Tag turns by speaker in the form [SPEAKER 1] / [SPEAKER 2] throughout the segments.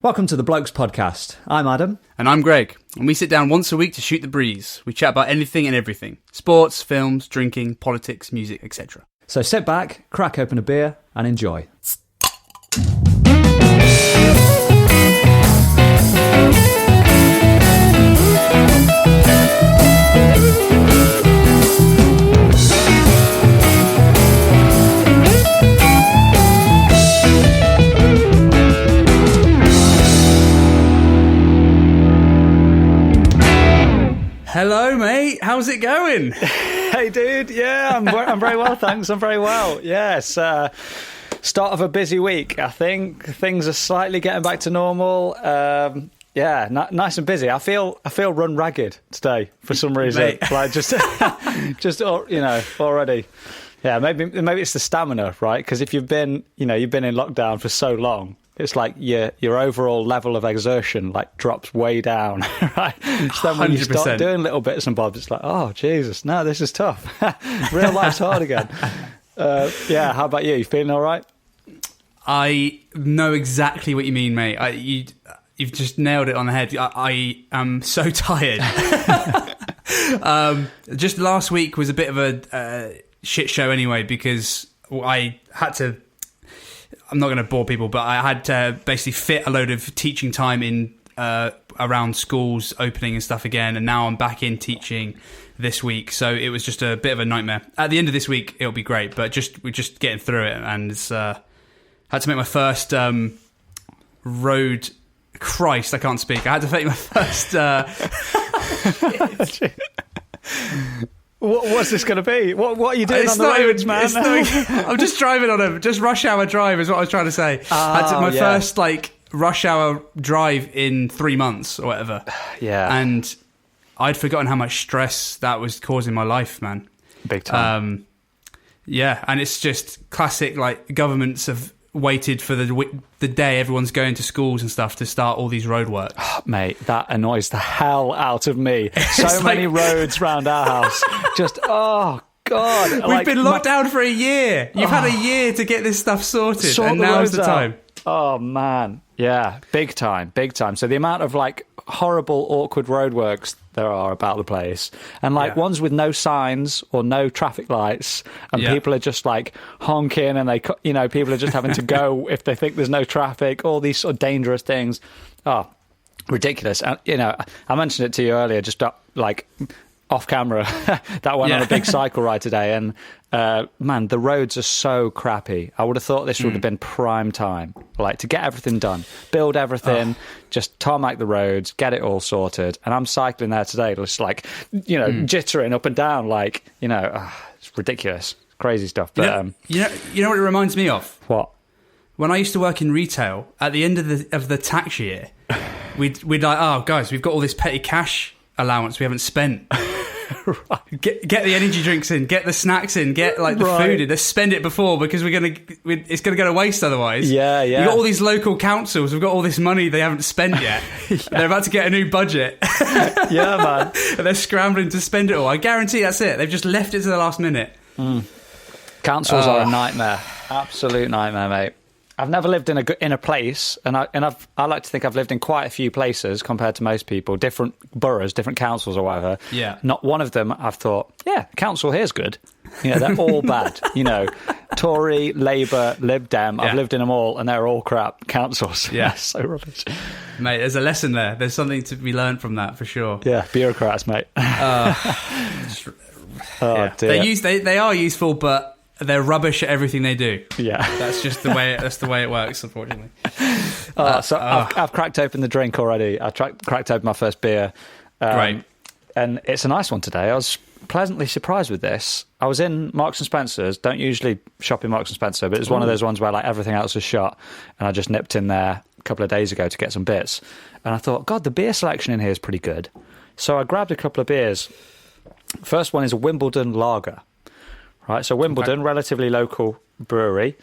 [SPEAKER 1] Welcome to the Blokes podcast. I'm Adam.
[SPEAKER 2] And I'm Greg. And we sit down once a week to shoot the breeze. We chat about anything and everything. Sports, films, drinking, politics, music, etc.
[SPEAKER 1] So sit back, crack open a beer and enjoy.
[SPEAKER 2] Hello, mate. How's it going?
[SPEAKER 1] Hey, dude. Yeah, I'm very well, thanks. I'm very well. Yes. Start of a busy week, I think. Things are slightly getting back to normal. Nice and busy. I feel run ragged today for some reason.
[SPEAKER 2] Mate.
[SPEAKER 1] Like just already. Yeah, maybe it's the stamina, right? Because if you've been in lockdown for so long, it's like your overall level of exertion like drops way down, right? So then when you start doing little bits and bobs, it's like, oh Jesus, no, this is tough. Real life's hard again. How about you? You feeling all right?
[SPEAKER 2] I know exactly what you mean, mate. You've just nailed it on the head. I am so tired. Just last week was a bit of a shit show anyway, because I had to... I'm not going to bore people, but I had to basically fit a load of teaching time in around schools opening and stuff again, and now I'm back in teaching this week, so it was just a bit of a nightmare. At the end of this week, it'll be great, but we're just getting through it, and it's, had to make my first road... Christ, I can't speak. I had to make my first...
[SPEAKER 1] What's this going to be? What are you doing on the roads, man?
[SPEAKER 2] I'm just driving on a rush hour drive is what I was trying to say. I took my first rush hour drive in 3 months or whatever.
[SPEAKER 1] Yeah.
[SPEAKER 2] And I'd forgotten how much stress that was causing my life, man.
[SPEAKER 1] Big time.
[SPEAKER 2] And it's just classic, governments have waited for the day everyone's going to schools and stuff to start all these roadworks.
[SPEAKER 1] Oh, mate, that annoys the hell out of me. So many roads round our house. Just, oh, God.
[SPEAKER 2] We've been locked down for a year. You've had a year to get this stuff sorted, and now's the time.
[SPEAKER 1] Oh, man. Yeah, big time. So the amount of, horrible, awkward roadworks there are about the place, and ones with no signs or no traffic lights, and people are just honking, and people are just having to go if they think there's no traffic, all these sort of dangerous things. Oh, ridiculous. And I mentioned it to you earlier, just off camera, that went on a big cycle ride today, and man, the roads are so crappy. I would have thought this would have been prime time, to get everything done, build everything, just tarmac the roads, get it all sorted. And I'm cycling there today, just jittering up and down, it's ridiculous, crazy stuff. But
[SPEAKER 2] you know what it reminds me of?
[SPEAKER 1] What?
[SPEAKER 2] When I used to work in retail, at the end of the tax year, we'd guys, we've got all this petty cash allowance we haven't spent.
[SPEAKER 1] Right.
[SPEAKER 2] Get the energy drinks in, get the snacks in, get the food in. Let's spend it before, because it's gonna go to waste otherwise.
[SPEAKER 1] Yeah.
[SPEAKER 2] You got all these local councils who've got all this money they haven't spent yet. They're about to get a new budget.
[SPEAKER 1] Yeah, man.
[SPEAKER 2] And they're scrambling to spend it all. I guarantee that's it. They've just left it to the last minute.
[SPEAKER 1] Councils are a nightmare. Absolute nightmare, mate. I've never lived in a place, and I like to think I've lived in quite a few places compared to most people, different boroughs, different councils or whatever.
[SPEAKER 2] Yeah.
[SPEAKER 1] Not one of them I've thought, the council here's good. They're all bad. Tory, Labour, Lib Dem. I've lived in them all, and they're all crap councils.
[SPEAKER 2] Yeah.
[SPEAKER 1] So rubbish.
[SPEAKER 2] Mate, there's a lesson there. There's something to be learned from that for sure.
[SPEAKER 1] Yeah, bureaucrats, mate.
[SPEAKER 2] Dear. They are useful, but they're rubbish at everything they do.
[SPEAKER 1] Yeah,
[SPEAKER 2] that's just the way. That's the way it works, unfortunately.
[SPEAKER 1] I've cracked open the drink already. I cracked open my first beer.
[SPEAKER 2] Great,
[SPEAKER 1] and it's a nice one today. I was pleasantly surprised with this. I was in Marks and Spencer's. Don't usually shop in Marks and Spencer, but it's one of those ones where everything else is shut, and I just nipped in there a couple of days ago to get some bits. And I thought, God, the beer selection in here is pretty good. So I grabbed a couple of beers. First one is a Wimbledon lager. Right, so Wimbledon, relatively local brewery.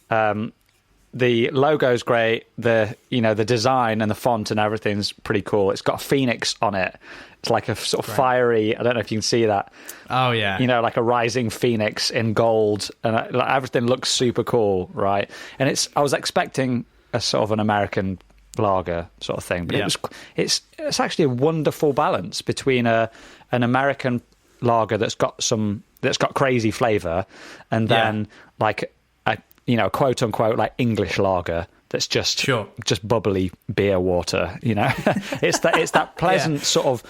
[SPEAKER 1] The logo's great. The design and the font and everything's pretty cool. It's got a phoenix on it. It's like a sort of fiery. I don't know if you can see that.
[SPEAKER 2] Oh yeah.
[SPEAKER 1] Like a rising phoenix in gold, and everything looks super cool, right? And I was expecting a sort of an American lager sort of thing. But
[SPEAKER 2] Yeah.
[SPEAKER 1] it's actually a wonderful balance between an American lager that's got crazy flavour, and then like a quote unquote like English lager that's just bubbly beer water. It's that pleasant sort of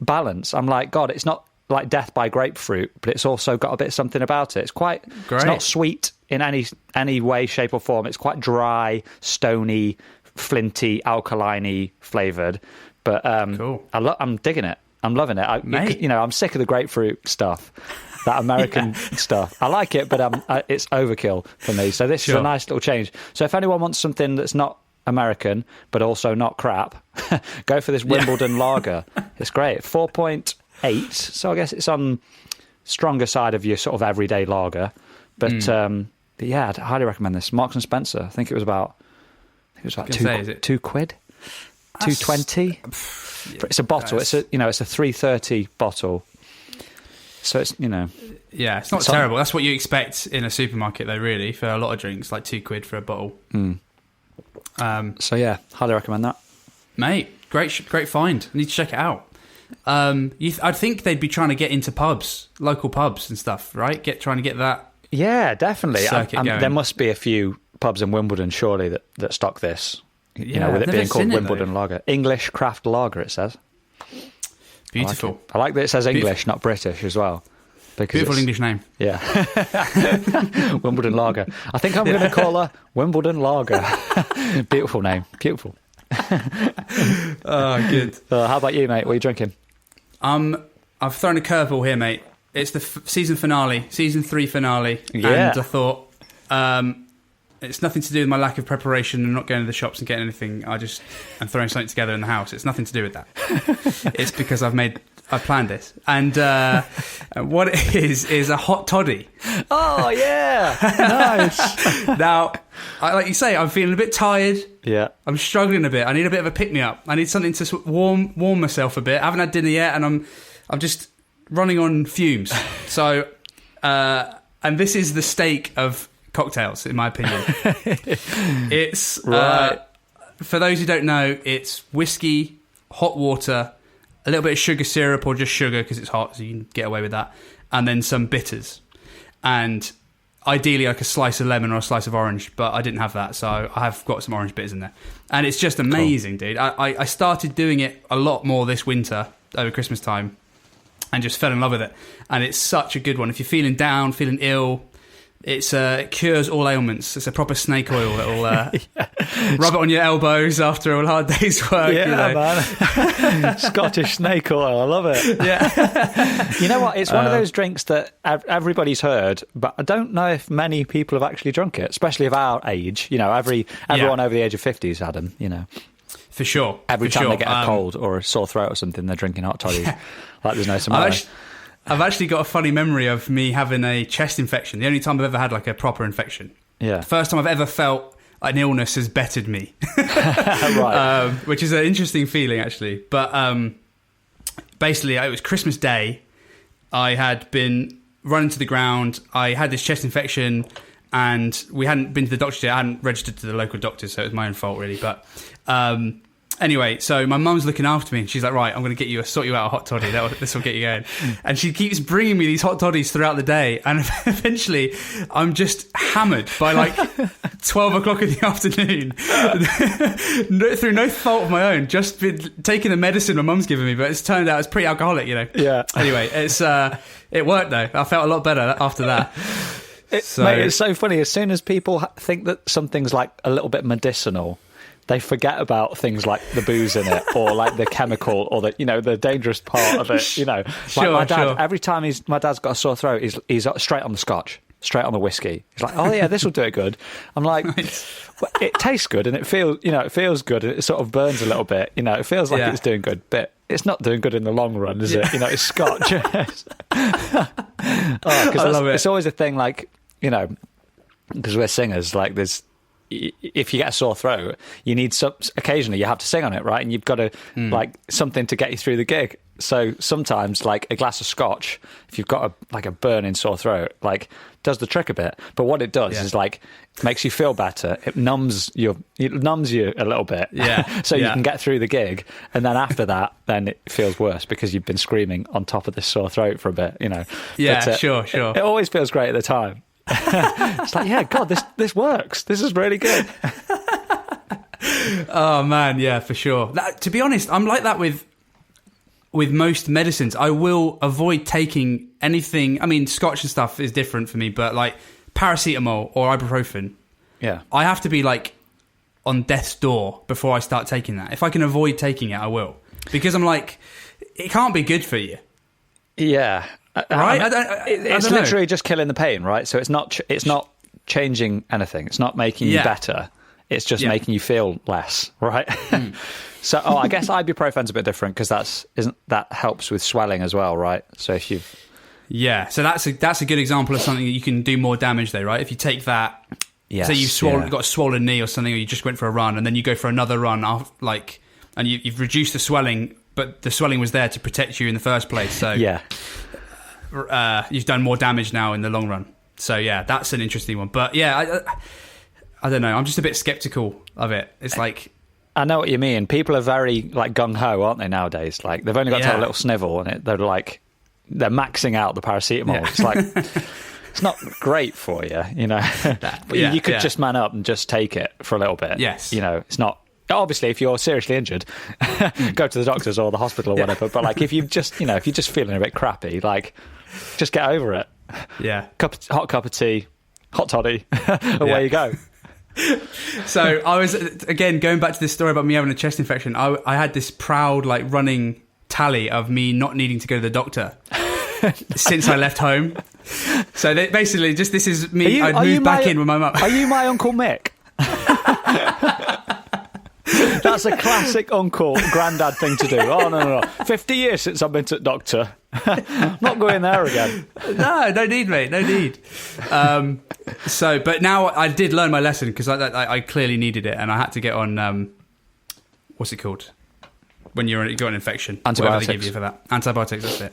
[SPEAKER 1] balance. I'm like, God, it's not like death by grapefruit, but it's also got a bit of something about it. It's quite great. It's not sweet in any way, shape or form. It's quite dry, stony, flinty, alkaline-y flavoured. But
[SPEAKER 2] cool.
[SPEAKER 1] I'm digging it. I'm loving it. I'm sick of the grapefruit stuff, that American stuff. I like it, but it's overkill for me. So this is a nice little change. So if anyone wants something that's not American, but also not crap, go for this Wimbledon lager. It's great. 4.8. So I guess it's on stronger side of your sort of everyday lager. But yeah, I'd highly recommend this. Marks and Spencer. I think it was about £2. £2.20. It's a bottle. It's a 330 bottle. So it's
[SPEAKER 2] yeah, it's not terrible. That's what you expect in a supermarket, though. Really, for a lot of drinks, like £2 for a bottle.
[SPEAKER 1] So yeah, highly recommend that,
[SPEAKER 2] mate. Great find. I need to check it out. I'd think they'd be trying to get into pubs, local pubs and stuff, right? Trying to get that.
[SPEAKER 1] Yeah, definitely.
[SPEAKER 2] Going.
[SPEAKER 1] There must be a few pubs in Wimbledon, surely, that stock this. With it being called Wimbledon Lager, English craft lager. It says.
[SPEAKER 2] Beautiful.
[SPEAKER 1] I like that it says English, not British, as well.
[SPEAKER 2] Beautiful English name.
[SPEAKER 1] Yeah. Wimbledon Lager. I think I'm going to call her Wimbledon Lager. Beautiful name. Beautiful.
[SPEAKER 2] Oh, good.
[SPEAKER 1] How about you, mate? What are you drinking?
[SPEAKER 2] I've thrown a curveball here, mate. It's the season 3 finale.
[SPEAKER 1] Yeah.
[SPEAKER 2] And I thought, it's nothing to do with my lack of preparation and not going to the shops and getting anything. I'm throwing something together in the house. It's nothing to do with that. It's because I planned this. And what it is a hot toddy.
[SPEAKER 1] Oh, yeah. Nice.
[SPEAKER 2] Now, like you say, I'm feeling a bit tired.
[SPEAKER 1] Yeah.
[SPEAKER 2] I'm struggling a bit. I need a bit of a pick-me-up. I need something to warm myself a bit. I haven't had dinner yet, and I'm just running on fumes. So, and this is the stake of cocktails, in my opinion. It's for those who don't know, it's whiskey, hot water, a little bit of sugar syrup or just sugar because it's hot, so you can get away with that, and then some bitters, and ideally like a slice of lemon or a slice of orange, but I didn't have that, so I have got some orange bitters in there, and it's just amazing. Cool. Dude. I started doing it a lot more this winter over Christmas time and just fell in love with it, and it's such a good one if you're feeling down, feeling ill. It cures all ailments. It's a proper snake oil that'll rub it on your elbows after a hard day's work.
[SPEAKER 1] Yeah, man. Scottish snake oil. I love it.
[SPEAKER 2] Yeah.
[SPEAKER 1] You know what? It's one of those drinks that everybody's heard, but I don't know if many people have actually drunk it, especially of our age. Everyone over the age of 50 has had them,
[SPEAKER 2] For sure.
[SPEAKER 1] Every time they get a cold or a sore throat or something, they're drinking hot toddies. Like there's no tomorrow.
[SPEAKER 2] I've actually got a funny memory of me having a chest infection. The only time I've ever had like a proper infection.
[SPEAKER 1] Yeah.
[SPEAKER 2] The first time I've ever felt an illness has bettered me.
[SPEAKER 1] Right.
[SPEAKER 2] Which is an interesting feeling, actually. But basically, it was Christmas Day. I had been run into the ground. I had this chest infection, and we hadn't been to the doctor yet. I hadn't registered to the local doctor, so it was my own fault, really. But anyway, so my mum's looking after me, and she's like, right, I'm going to sort you out a hot toddy. This will get you going. And she keeps bringing me these hot toddies throughout the day, and eventually I'm just hammered by like 12 o'clock in the afternoon through no fault of my own, just been taking the medicine my mum's given me, but it's turned out it's pretty alcoholic,
[SPEAKER 1] Yeah.
[SPEAKER 2] Anyway, it worked though. I felt a lot better after that.
[SPEAKER 1] Mate, it's so funny. As soon as people think that something's like a little bit medicinal, they forget about things like the booze in it, or like the chemical, or the dangerous part of it. Like my dad, every time my dad's got a sore throat, he's straight on the scotch, straight on the whiskey. He's like, oh yeah, this will do it good. I'm like, well, it tastes good and it feels good, and it sort of burns a little bit. It feels like it's doing good, but it's not doing good in the long run, is it? It's scotch. Because
[SPEAKER 2] I love it.
[SPEAKER 1] It's always a thing, like because we're singers, like there's. if you get a sore throat, you need occasionally you have to sing on it, right? And you've got to like something to get you through the gig. So sometimes like a glass of scotch, if you've got a burning sore throat, like does the trick a bit. But what it does is like makes you feel better. It numbs you a little bit.
[SPEAKER 2] Yeah.
[SPEAKER 1] So you can get through the gig. And then after that, then it feels worse because you've been screaming on top of this sore throat for a bit, you know.
[SPEAKER 2] Yeah,
[SPEAKER 1] but,
[SPEAKER 2] sure.
[SPEAKER 1] It always feels great at the time. It's like, yeah, God, this works. This is really good.
[SPEAKER 2] Oh man, yeah, for sure. To be honest, I'm like that with most medicines. I will avoid taking anything. I mean, scotch and stuff is different for me, but like paracetamol or ibuprofen, I have to be like on death's door before I start taking that. If I can avoid taking it, I will, because I'm like, it can't be good for you.
[SPEAKER 1] Yeah.
[SPEAKER 2] Right?
[SPEAKER 1] It's literally just killing the pain, right? So it's not changing anything. It's not making you better. It's just making you feel less, right? So, I guess ibuprofen's a bit different because that helps with swelling as well, right? So if you've
[SPEAKER 2] so that's a good example of something that you can do more damage though, right? If you take that, say you've got a swollen knee or something, or you just went for a run and then you go for another run, and you've reduced the swelling, but the swelling was there to protect you in the first place. So you've done more damage now in the long run. So yeah, that's an interesting one. But yeah, I don't know. I'm just a bit skeptical of it. It's like,
[SPEAKER 1] I know what you mean. People are very like gung ho, aren't they nowadays? Like they've only got to have a little snivel, and they're maxing out the paracetamol. Yeah. It's like it's not great for you, you know. But you could just man up and just take it for a little bit.
[SPEAKER 2] Yes,
[SPEAKER 1] you know, it's not. Obviously, if you're seriously injured, go to the doctors or the hospital or whatever. But like, if you're just feeling a bit crappy, like, just get over it.
[SPEAKER 2] Yeah,
[SPEAKER 1] hot cup of tea, hot toddy, away you go.
[SPEAKER 2] So I was, again, going back to this story about me having a chest infection. I had this proud like running tally of me not needing to go to the doctor since I left home. So basically, just this is me. I'd moved back in with my mum.
[SPEAKER 1] Are you my Uncle Mick? That's a classic uncle, granddad thing to do. Oh, no. 50 years since I've been to the doctor. Not going there again.
[SPEAKER 2] No need, mate. No need. But now I did learn my lesson because I clearly needed it, and I had to get on, what's it called? When you got an infection.
[SPEAKER 1] Antibiotics.
[SPEAKER 2] They give you for that. Antibiotics, that's it.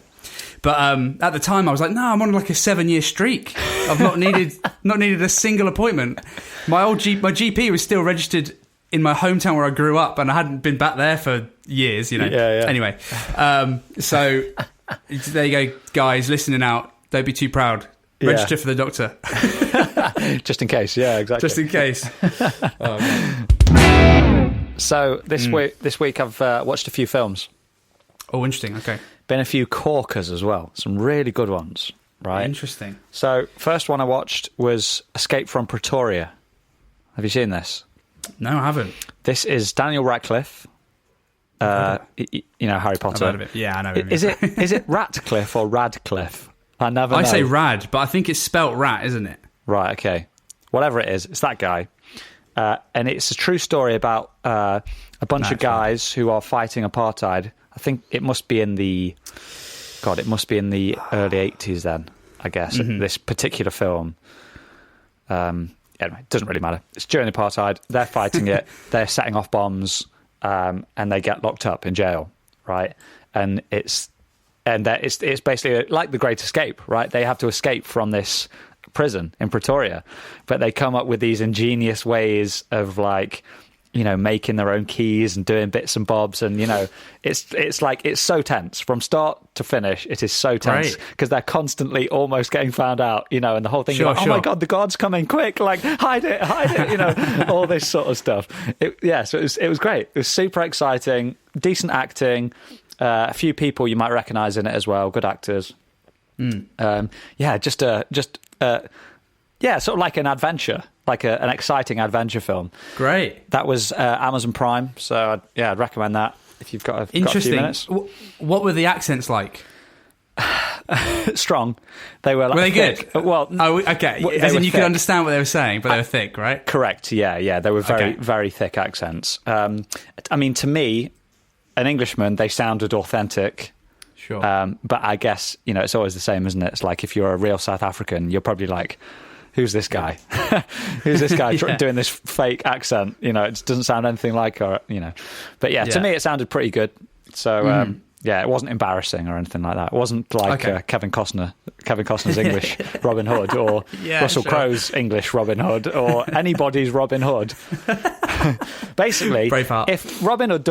[SPEAKER 2] But at the time I was like, no, I'm on like a 7-year streak. I've not needed a single appointment. My GP was still registered in my hometown where I grew up, and I hadn't been back there for years, you know.
[SPEAKER 1] Yeah.
[SPEAKER 2] Anyway, so there you go, guys, listening out. Don't be too proud. Register for the doctor.
[SPEAKER 1] Just in case, yeah, exactly.
[SPEAKER 2] Just in case. Oh,
[SPEAKER 1] man. So this week I've watched a few films.
[SPEAKER 2] Oh, interesting. Okay.
[SPEAKER 1] Been a few corkers as well. Some really good ones, right?
[SPEAKER 2] Interesting.
[SPEAKER 1] So first one I watched was Escape from Pretoria. Have you seen this?
[SPEAKER 2] No, I haven't.
[SPEAKER 1] This is Daniel Radcliffe. You know, Harry Potter.
[SPEAKER 2] I've heard of it. Yeah, I know.
[SPEAKER 1] Is it Ratcliffe or Radcliffe? I never know.
[SPEAKER 2] I say Rad, but I think it's spelt Rat, isn't it?
[SPEAKER 1] Right, okay. Whatever it is, it's that guy. And it's a true story about a bunch of guys who are fighting apartheid. I think it must be in the early 80s then, I guess, this particular film. Anyway, it doesn't really matter. It's during apartheid. They're fighting it. They're setting off bombs, and they get locked up in jail, right? And it's basically like The Great Escape, right? They have to escape from this prison in Pretoria, but they come up with these ingenious ways of like, you know, making their own keys and doing bits and bobs, and you know, it's like it's so tense from start to finish. It is so tense because they're constantly almost getting found out, you know, and the whole thing. Oh my God, the guard's coming! Quick, like hide it, you know, all this sort of stuff. So it was great. It was super exciting, decent acting, a few people you might recognise in it as well, good actors. Sort of like an adventure. Like an exciting adventure film.
[SPEAKER 2] Great.
[SPEAKER 1] That was Amazon Prime, so I'd recommend that if you've got a few minutes.
[SPEAKER 2] What were the accents like?
[SPEAKER 1] Strong. They were. Like,
[SPEAKER 2] were they
[SPEAKER 1] thick.
[SPEAKER 2] Good?
[SPEAKER 1] Well,
[SPEAKER 2] okay. As in you could understand what they were saying, but they were thick, right?
[SPEAKER 1] Correct. Yeah. They were very thick accents. I mean, to me, an Englishman, they sounded authentic.
[SPEAKER 2] Sure.
[SPEAKER 1] But I guess, you know, it's always the same, isn't it? It's like if you're a real South African, you're probably like, who's this guy? Who's this guy doing this fake accent? You know, it doesn't sound anything like her, you know. But yeah, to me, it sounded pretty good. So, yeah, it wasn't embarrassing or anything like that. It wasn't like Kevin Costner's English Robin Hood, or Russell Crowe's English Robin Hood, or anybody's Robin Hood. Basically,
[SPEAKER 2] Braveheart.
[SPEAKER 1] If Robin Hood